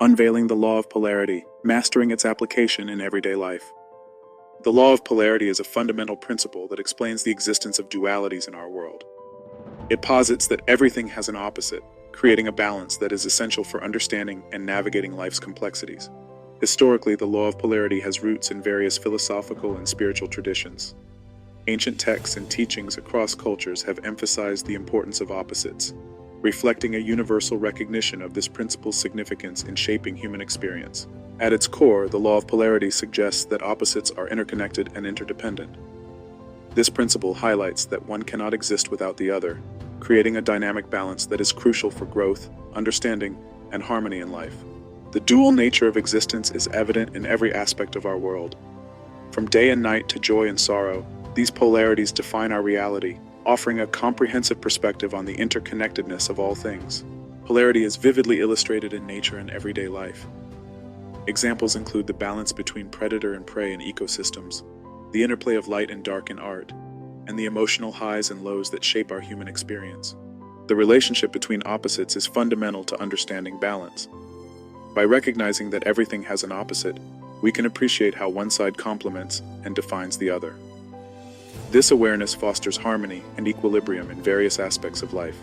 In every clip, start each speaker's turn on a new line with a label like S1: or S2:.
S1: Unveiling the Law of Polarity, Mastering its Application in Everyday Life. The law of polarity is a fundamental principle that explains the existence of dualities in our world. It posits that everything has an opposite, creating a balance that is essential for understanding and navigating life's complexities. Historically, the law of polarity has roots in various philosophical and spiritual traditions. Ancient texts and teachings across cultures have emphasized the importance of opposites, reflecting a universal recognition of this principle's significance in shaping human experience. At its core, the law of polarity suggests that opposites are interconnected and interdependent. This principle highlights that one cannot exist without the other, creating a dynamic balance that is crucial for growth, understanding, and harmony in life. The dual nature of existence is evident in every aspect of our world. From day and night to joy and sorrow, these polarities define our reality, offering a comprehensive perspective on the interconnectedness of all things. Polarity is vividly illustrated in nature and everyday life. Examples include the balance between predator and prey in ecosystems, the interplay of light and dark in art, and the emotional highs and lows that shape our human experience. The relationship between opposites is fundamental to understanding balance. By recognizing that everything has an opposite, we can appreciate how one side complements and defines the other. This awareness fosters harmony and equilibrium in various aspects of life.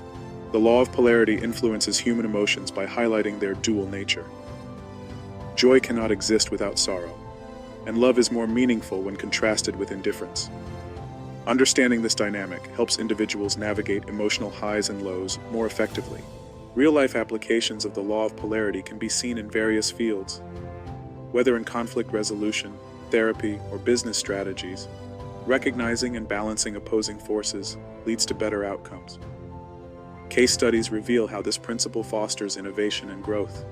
S1: The law of polarity influences human emotions by highlighting their dual nature. Joy cannot exist without sorrow, and love is more meaningful when contrasted with indifference. Understanding this dynamic helps individuals navigate emotional highs and lows more effectively. Real-life applications of the law of polarity can be seen in various fields. Whether in conflict resolution, therapy, or business strategies, recognizing and balancing opposing forces leads to better outcomes. Case studies reveal how this principle fosters innovation and growth.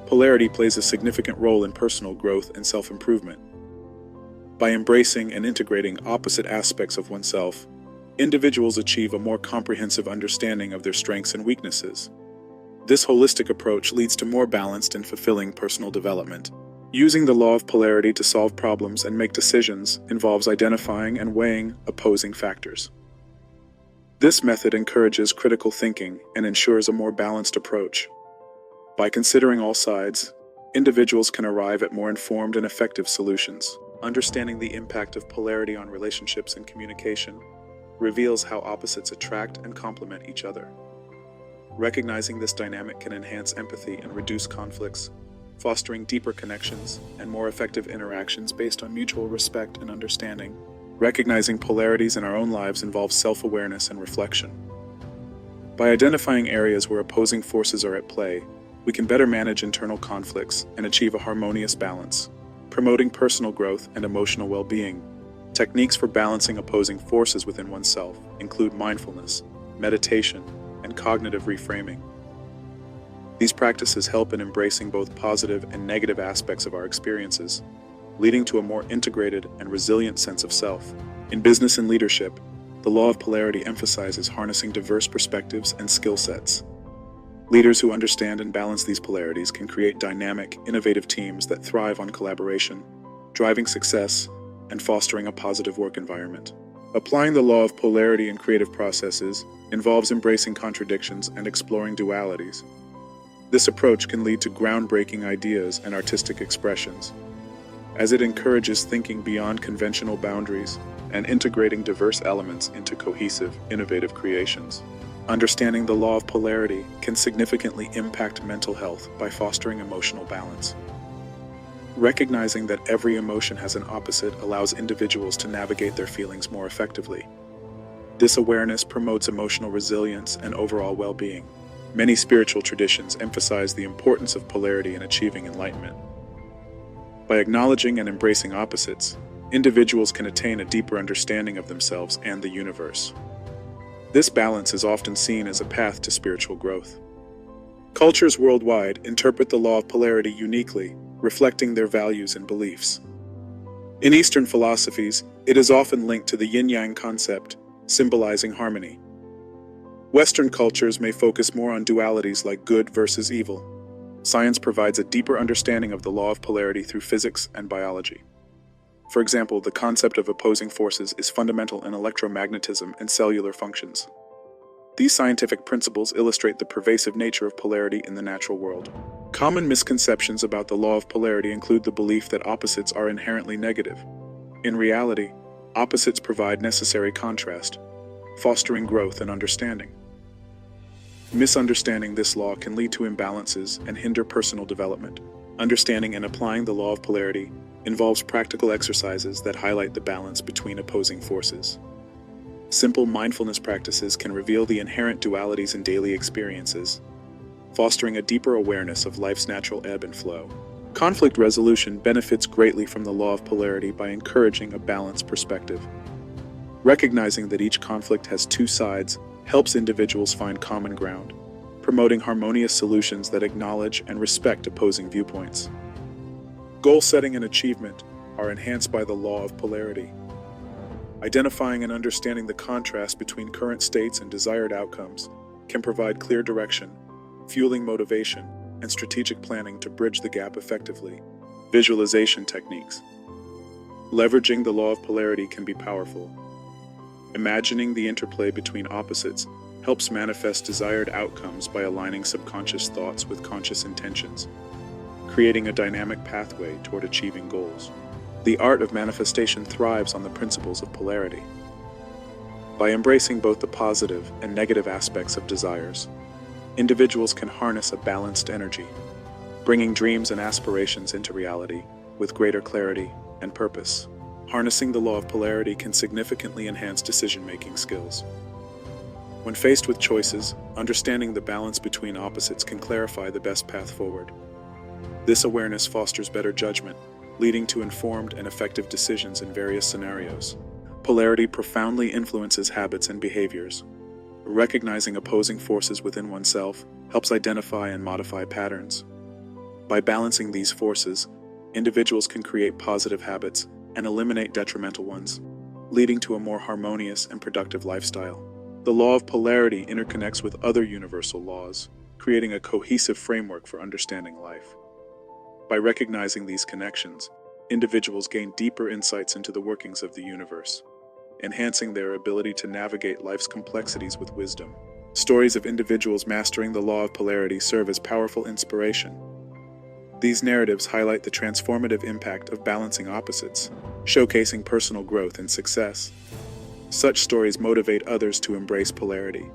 S1: Polarity plays a significant role in personal growth and self-improvement. By embracing and integrating opposite aspects of oneself, individuals achieve a more comprehensive understanding of their strengths and weaknesses. This holistic approach leads to more balanced and fulfilling personal development. Using the law of polarity to solve problems and make decisions involves identifying and weighing opposing factors. This method encourages critical thinking and ensures a more balanced approach. By considering all sides, individuals can arrive at more informed and effective solutions. Understanding the impact of polarity on relationships and communication reveals how opposites attract and complement each other. Recognizing this dynamic can enhance empathy and reduce conflicts, fostering deeper connections and more effective interactions based on mutual respect and understanding. Recognizing polarities in our own lives involves self-awareness and reflection. By identifying areas where opposing forces are at play, we can better manage internal conflicts and achieve a harmonious balance, promoting personal growth and emotional well-being. Techniques for balancing opposing forces within oneself include mindfulness, meditation, and cognitive reframing. These practices help in embracing both positive and negative aspects of our experiences, leading to a more integrated and resilient sense of self. In business and leadership, the law of polarity emphasizes harnessing diverse perspectives and skill sets. Leaders who understand and balance these polarities can create dynamic, innovative teams that thrive on collaboration, driving success, and fostering a positive work environment. Applying the law of polarity in creative processes involves embracing contradictions and exploring dualities. This approach can lead to groundbreaking ideas and artistic expressions, as it encourages thinking beyond conventional boundaries and integrating diverse elements into cohesive, innovative creations. Understanding the law of polarity can significantly impact mental health by fostering emotional balance. Recognizing that every emotion has an opposite allows individuals to navigate their feelings more effectively. This awareness promotes emotional resilience and overall well-being. Many spiritual traditions emphasize the importance of polarity in achieving enlightenment. By acknowledging and embracing opposites, individuals can attain a deeper understanding of themselves and the universe. This balance is often seen as a path to spiritual growth. Cultures worldwide interpret the law of polarity uniquely, reflecting their values and beliefs. In Eastern philosophies, it is often linked to the yin-yang concept, symbolizing harmony. Western cultures may focus more on dualities like good versus evil. Science provides a deeper understanding of the law of polarity through physics and biology. For example, the concept of opposing forces is fundamental in electromagnetism and cellular functions. These scientific principles illustrate the pervasive nature of polarity in the natural world. Common misconceptions about the law of polarity include the belief that opposites are inherently negative. In reality, opposites provide necessary contrast, fostering growth and understanding. Misunderstanding this law can lead to imbalances and hinder personal development. Understanding and applying the law of polarity involves practical exercises that highlight the balance between opposing forces. Simple mindfulness practices can reveal the inherent dualities in daily experiences, fostering a deeper awareness of life's natural ebb and flow. Conflict resolution benefits greatly from the law of polarity by encouraging a balanced perspective. Recognizing that each conflict has two sides helps individuals find common ground, promoting harmonious solutions that acknowledge and respect opposing viewpoints. Goal setting and achievement are enhanced by the law of polarity. Identifying and understanding the contrast between current states and desired outcomes can provide clear direction, fueling motivation and strategic planning to bridge the gap effectively. Visualization techniques. Leveraging the law of polarity can be powerful. Imagining the interplay between opposites helps manifest desired outcomes by aligning subconscious thoughts with conscious intentions, creating a dynamic pathway toward achieving goals. The art of manifestation thrives on the principles of polarity. By embracing both the positive and negative aspects of desires, individuals can harness a balanced energy, bringing dreams and aspirations into reality with greater clarity and purpose. Harnessing the law of polarity can significantly enhance decision-making skills. When faced with choices, understanding the balance between opposites can clarify the best path forward. This awareness fosters better judgment, leading to informed and effective decisions in various scenarios. Polarity profoundly influences habits and behaviors. Recognizing opposing forces within oneself helps identify and modify patterns. By balancing these forces, individuals can create positive habits and eliminate detrimental ones, leading to a more harmonious and productive lifestyle. The law of polarity interconnects with other universal laws, creating a cohesive framework for understanding life. By recognizing these connections, individuals gain deeper insights into the workings of the universe, enhancing their ability to navigate life's complexities with wisdom. Stories of individuals mastering the law of polarity serve as powerful inspiration. These narratives highlight the transformative impact of balancing opposites, showcasing personal growth and success. Such stories motivate others to embrace polarity,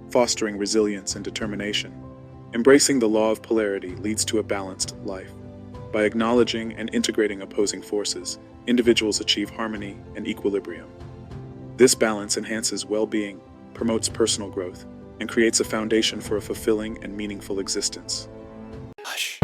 S1: fostering resilience and determination. Embracing the law of polarity leads to a balanced life. By acknowledging and integrating opposing forces, individuals achieve harmony and equilibrium. This balance enhances well-being, promotes personal growth, and creates a foundation for a fulfilling and meaningful existence. Hush.